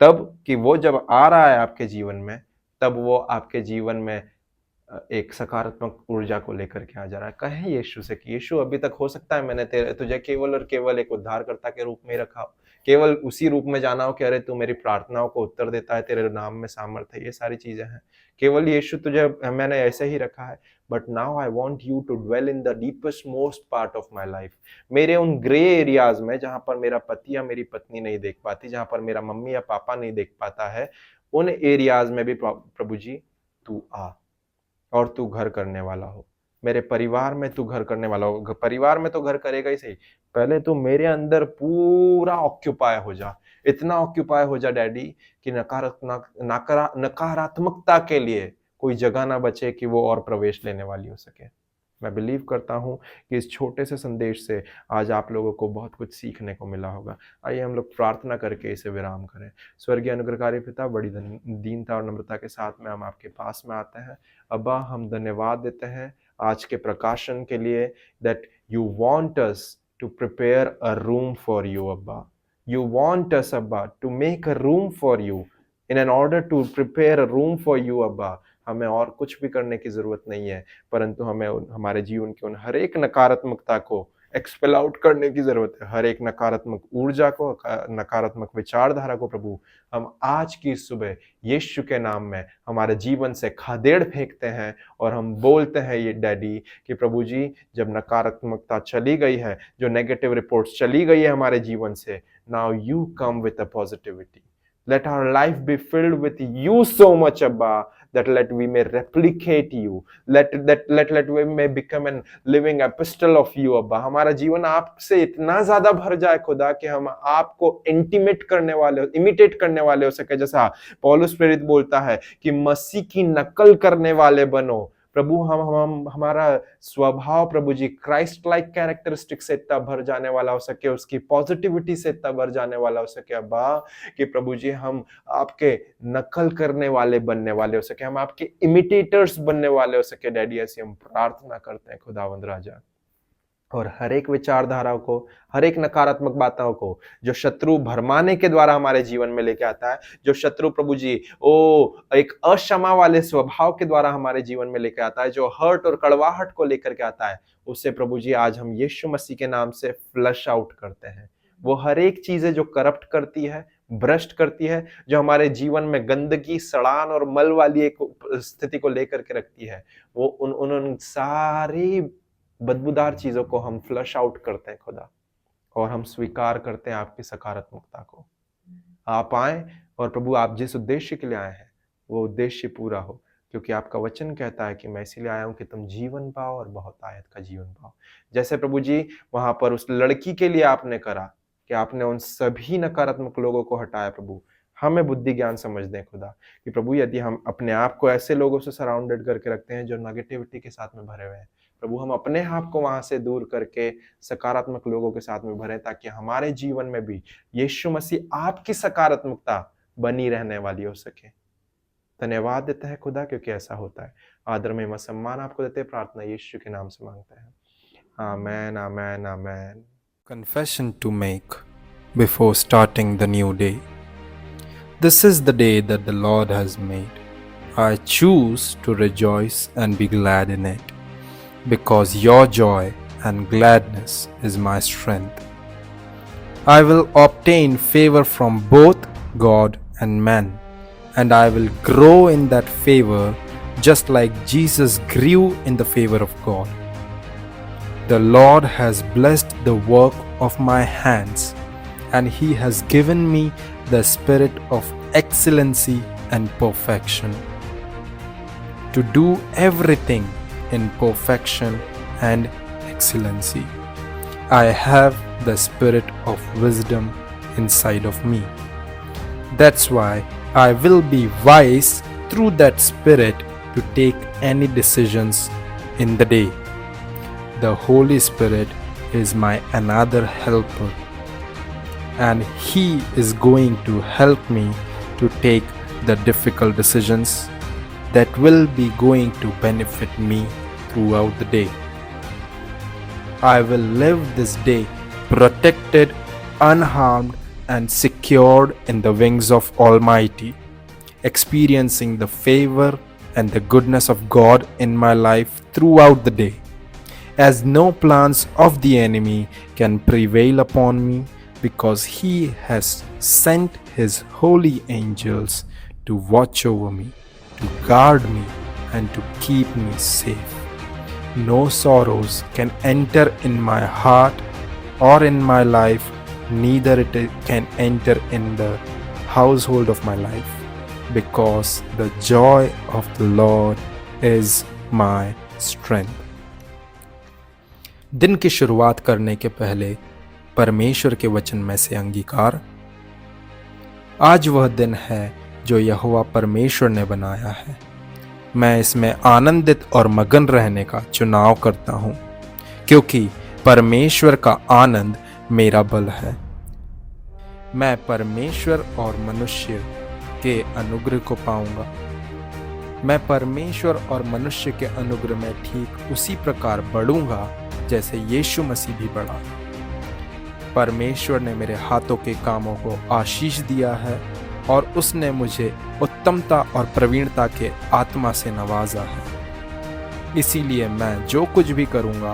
तब कि वो जब आ रहा है आपके जीवन में, तब वो आपके जीवन में एक सकारात्मक ऊर्जा को लेकर के आ जा रहा है। कहें यीशु से कि यीशु अभी तक हो सकता है मैंने तुझे केवल और केवल एक उद्धारकर्ता के रूप में रखा हो, केवल उसी रूप में जाना हो कि अरे तू मेरी प्रार्थनाओं को उत्तर देता है, तेरे नाम में सामर्थ्य है, ये सारी चीजें हैं। केवल यीशु तुझे मैंने ऐसे ही रखा है, but now I want you to dwell in the deepest most part of my life. मेरे उन ग्रे एरियाज में जहां पर मेरा पति या मेरी पत्नी नहीं देख पाती, जहां पर मेरा मम्मी या पापा नहीं देख पाता है, उन एरियाज में भी प्रभु जी तू आ और तू घर करने वाला हो। मेरे परिवार में तू घर करने वाला हो। परिवार में तो घर करेगा ही सही, पहले तू मेरे अंदर पूरा ऑक्यूपाई हो जा। इतना ऑक्यूपाई हो जा डैडी कि नकारात्मकता के लिए कोई जगह ना बचे कि वो और प्रवेश लेने वाली हो सके। मैं बिलीव करता हूं कि इस छोटे से संदेश से आज आप लोगों को बहुत कुछ सीखने को मिला होगा। आइए हम लोग प्रार्थना करके इसे विराम करें। स्वर्गीय अनुग्रहकारी पिता, बड़ी दीनता और नम्रता के साथ में हम आपके पास में आते हैं। अब्बा, हम धन्यवाद देते हैं आज के प्रकाशन के लिए, that you want us to prepare a room for you. अब्बा, यू वांट अस अब्बा to make a room for you. In order to prepare a room for you अब्बा, हमें और कुछ भी करने की जरूरत नहीं है, परंतु हमें हमारे जीवन की उन हर एक नकारात्मकता को एक्सपेल आउट करने की जरूरत है। हर एक नकारात्मक ऊर्जा को, नकारात्मक विचारधारा को प्रभु हम आज की सुबह यीशु के नाम में हमारे जीवन से खदेड़ फेंकते हैं और हम बोलते हैं ये डैडी कि प्रभु जी, जब नकारात्मकता चली गई है, जो नेगेटिव रिपोर्ट्स चली गई है हमारे जीवन से, now you come with a positivity. Let our life be filled with you so much, Abba, that let we may replicate you. Let we may become a living epistle of you, Abba. हमारा जीवन आपसे इतना ज्यादा भर जाए खुदा कि हम आपको इंटीमेट करने वाले, इमिटेट करने वाले हो सके। जैसा पौलुस प्रेरित बोलता है कि मसीह की नकल करने वाले बनो। प्रभु, हम हमारा स्वभाव प्रभु जी क्राइस्ट लाइक कैरेक्टरिस्टिक से इतना भर जाने वाला हो सके, उसकी पॉजिटिविटी से इतना भर जाने वाला हो सके अब्बा, कि प्रभु जी हम आपके नकल करने वाले बनने वाले हो सके, हम आपके इमिटेटर्स बनने वाले हो सके डैडी। ऐसी हम प्रार्थना करते हैं खुदावंद राजा। और हर एक विचारधारा को, हर एक नकारात्मक बातों को जो शत्रु भरमाने के द्वारा हमारे जीवन में लेके आता है, जो शत्रु प्रभु जी एक अक्षमा वाले स्वभाव के द्वारा हमारे जीवन में लेके आता है, जो हर्ट और कड़वाहट को लेकर के आता है, उससे प्रभु जी आज हम यीशु मसीह के नाम से फ्लश आउट करते हैं। वो हर एक चीजें जो करप्ट करती है, भ्रष्ट करती है, जो हमारे जीवन में गंदगी, सड़ान और मल वाली एक स्थिति को लेकर के रखती है, वो उन सारी बदबूदार चीजों को हम फ्लश आउट करते हैं खुदा, और हम स्वीकार करते हैं आपकी सकारात्मकता को। आप आए और प्रभु, आप जिस उद्देश्य के लिए आए हैं वो उद्देश्य पूरा हो। क्योंकि आपका वचन कहता है कि मैं इसीलिए आया हूँ कि तुम जीवन पाओ और बहुत आयत का जीवन पाओ। जैसे प्रभु जी वहाँ पर उस लड़की के लिए आपने करा कि आपने उन सभी नकारात्मक लोगों को हटाया प्रभु, हमें बुद्धि ज्ञान समझ दें खुदा कि प्रभु यदि हम अपने आप को ऐसे लोगों से सराउंडेड करके रखते हैं जो नेगेटिविटी के साथ में भरे हुए हैं, प्रभु हम अपने आप को वहां से दूर करके सकारात्मक लोगों के साथ में भरें ताकि हमारे जीवन में भी यीशु मसीह आपकी सकारात्मकता बनी रहने वाली हो सके। धन्यवाद देते हैं खुदा क्योंकि ऐसा होता है। आदर में सम्मान आपको देते हैं, प्रार्थना यीशु के नाम से मांगते हैं, आमेन आमेन आमेन। Confession to make before starting the new day. This is the day that the Lord has made. I choose to rejoice and be glad in it, because your joy and gladness is my strength. I will obtain favor from both God and man, and I will grow in that favor just like Jesus grew in the favor of God. The Lord has blessed the work of my hands, and He has given me the spirit of excellency and perfection, to do everything in perfection and excellency. I have the spirit of wisdom inside of me. That's why I will be wise through that spirit to take any decisions in the day. The Holy Spirit is my another helper, and He is going to help me to take the difficult decisions that will be going to benefit me throughout the day. I will live this day protected, unharmed, and secured in the wings of Almighty, experiencing the favor and the goodness of God in my life throughout the day, as no plans of the enemy can prevail upon me, because He has sent His holy angels to watch over me, to guard me, and to keep me safe. No sorrows can enter in my heart or in my life, neither it can enter in the household of my life, because the joy of the Lord is my strength. दिन की शुरुआत करने के पहले परमेश्वर के वचन में से अंगीकार। आज वह दिन है जो यहोवा परमेश्वर ने बनाया है, मैं इसमें आनंदित और मगन रहने का चुनाव करता हूँ, क्योंकि परमेश्वर का आनंद मेरा बल है। मैं परमेश्वर और मनुष्य के अनुग्रह को पाऊंगा। मैं परमेश्वर और मनुष्य के अनुग्रह में ठीक उसी प्रकार बढ़ूंगा जैसे यीशु मसीह भी बढ़ा। परमेश्वर ने मेरे हाथों के कामों को आशीष दिया है और उसने मुझे उत्तमता और प्रवीणता के आत्मा से नवाजा है। इसीलिए मैं जो कुछ भी करूंगा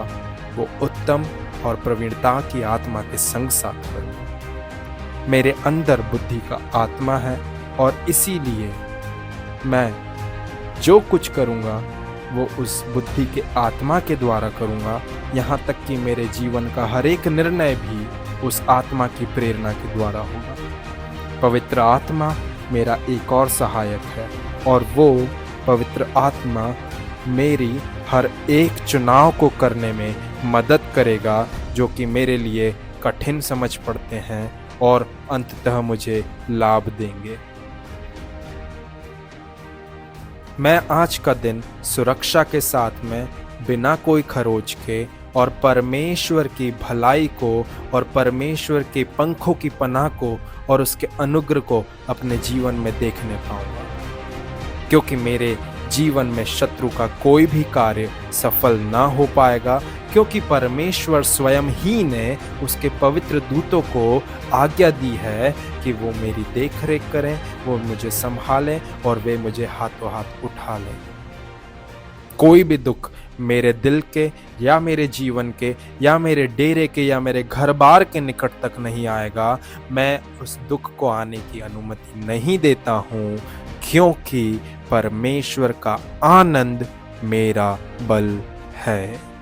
वो उत्तम और प्रवीणता की आत्मा के संग साथ करूंगा। मेरे अंदर बुद्धि का आत्मा है और इसीलिए मैं जो कुछ करूंगा वो उस बुद्धि के आत्मा के द्वारा करूंगा, यहाँ तक कि मेरे जीवन का हर एक निर्णय भी उस आत्मा की प्रेरणा के द्वारा होगा। पवित्र आत्मा मेरा एक और सहायक है और वो पवित्र आत्मा मेरी हर एक चुनाव को करने में मदद करेगा जो कि मेरे लिए कठिन समझ पड़ते हैं और अंततः मुझे लाभ देंगे। मैं आज का दिन सुरक्षा के साथ में बिना कोई खरोच के और परमेश्वर की भलाई को और परमेश्वर के पंखों की पनाह को और उसके अनुग्रह को अपने जीवन में देखने पाऊंगा, क्योंकि मेरे जीवन में शत्रु का कोई भी कार्य सफल ना हो पाएगा, क्योंकि परमेश्वर स्वयं ही ने उसके पवित्र दूतों को आज्ञा दी है कि वो मेरी देखरेख करें, वो मुझे संभालें और वे मुझे हाथों हाथ उठा लें। कोई भी दुख मेरे दिल के या मेरे जीवन के या मेरे डेरे के या मेरे घर बार के निकट तक नहीं आएगा। मैं उस दुख को आने की अनुमति नहीं देता हूँ, क्योंकि परमेश्वर का आनंद मेरा बल है।